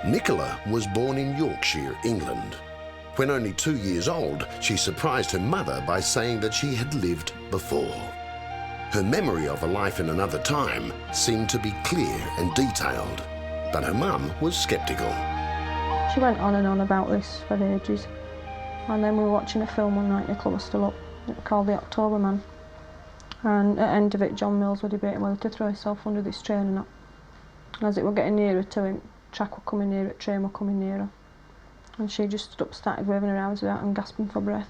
Nicola was born in Yorkshire, England. When only 2 years old, she surprised her mother by saying that she had lived before. Her memory of a life in another time seemed to be clear and detailed, but her mum was sceptical. She went on and on about this for ages, and then we were watching a film one night, Nicola was still up, called The October Man, and at the end of it John Mills were debating whether to throw himself under this train or not. And as it were getting nearer to him, track were coming nearer, train were coming nearer, and she just stood up, started waving her arms about and gasping for breath.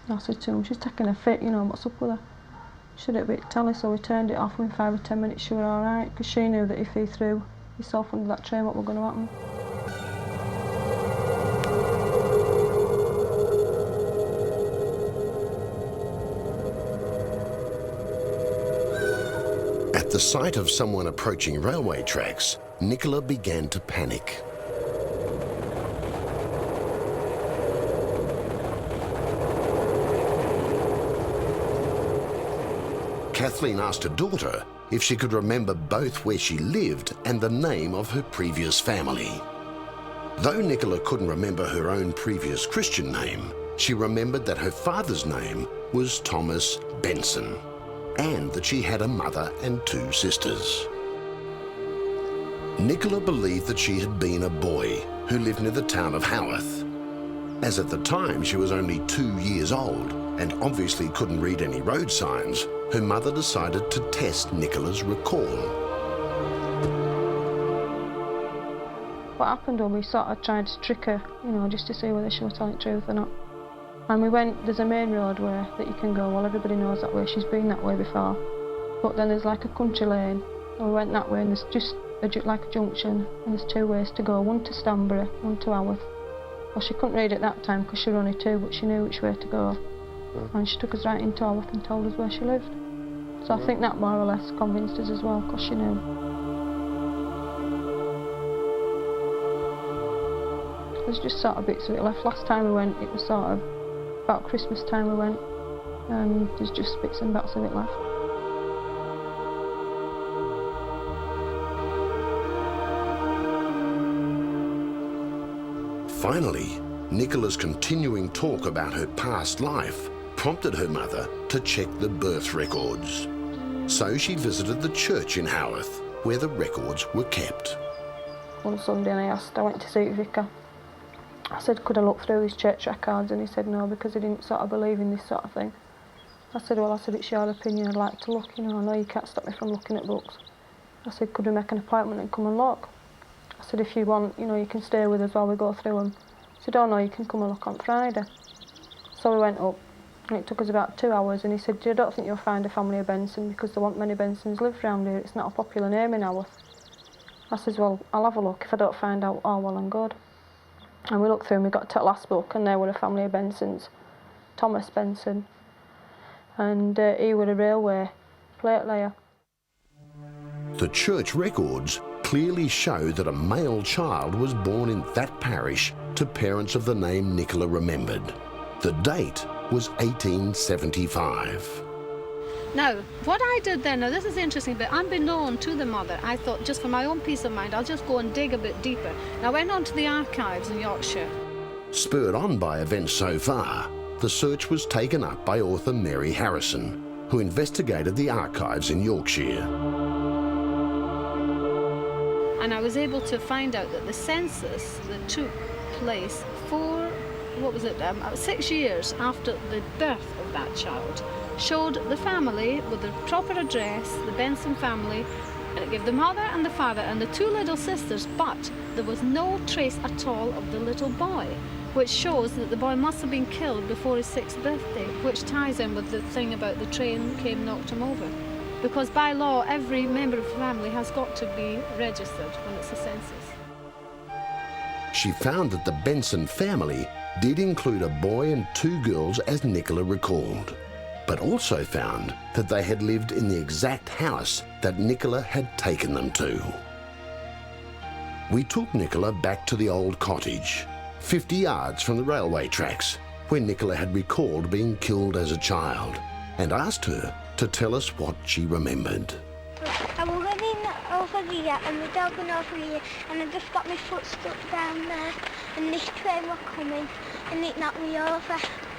And I said to him, she's taking a fit, you know, what's up with her? Should it be telly? So we turned it off, and in 5 or 10 minutes she were alright, because she knew that if he threw himself under that train, what was going to happen. At the sight of someone approaching railway tracks, Nicola began to panic. Kathleen asked her daughter if she could remember both where she lived and the name of her previous family. Though Nicola couldn't remember her own previous Christian name, she remembered that her father's name was Thomas Benson, and that she had a mother and 2 sisters. Nicola believed that she had been a boy who lived near the town of Haworth. As at the time she was only 2 years old and obviously couldn't read any road signs, her mother decided to test Nicola's recall. What happened was we sort of tried to trick her, you know, just to see whether she was telling the truth or not. And we went, there's a main road where that you can go, well everybody knows that way, she's been that way before. But then there's like a country lane, and we went that way, and there's just like a junction, and there's 2 ways to go, one to Stanbury, one to Haworth. Well, she couldn't read at that time because she was only 2, but she knew which way to go. And she took us right into Haworth and told us where she lived. So I think that more or less convinced us as well, because she knew. There's just sort of bits of it left. Last time we went, it was sort of about Christmas time we went, and there's just bits and bats of it left. Finally, Nicola's continuing talk about her past life prompted her mother to check the birth records. So she visited the church in Haworth, where the records were kept. One Sunday I went to see the vicar. I said, could I look through his church records? And he said no, because he didn't sort of believe in this sort of thing. I said, well, it's your opinion, I'd like to look, you know, I know you can't stop me from looking at books. I said, could we make an appointment and come and look? I said, if you want, you know, you can stay with us while we go through them. He said, oh no, you can come and look on Friday. So we went up, and it took us about 2 hours, and he said, I don't think you'll find a family of Benson, because there weren't many Bensons live round here, it's not a popular name in Haworth. I said, well, I'll have a look, if I don't find out, all well and good. And we looked through and we got to the last book, and there were a family of Bensons. Thomas Benson, and he was a railway plate layer. The church records clearly show that a male child was born in that parish to parents of the name Nicola remembered. The date was 1875. Now, what I did then, now this is interesting, but unbeknown to the mother, I thought just for my own peace of mind, I'll just go and dig a bit deeper. And I went on to the archives in Yorkshire. Spurred on by events so far, the search was taken up by author Mary Harrison, who investigated the archives in Yorkshire. And I was able to find out that the census that took place 6 years after the birth of that child showed the family with the proper address, the Benson family, and it gave the mother and the father and the 2 little sisters, but there was no trace at all of the little boy, which shows that the boy must have been killed before his 6th birthday, which ties in with the thing about the train came, knocked him over. Because by law, every member of the family has got to be registered when it's a census. She found that the Benson family did include a boy and 2 girls as Nicola recalled, but also found that they had lived in the exact house that Nicola had taken them to. We took Nicola back to the old cottage, 50 yards from the railway tracks, where Nicola had recalled being killed as a child, and asked her to tell us what she remembered. I was living over over here and the dog went over here and I just got my foot stuck down there and this train was coming and it knocked me over.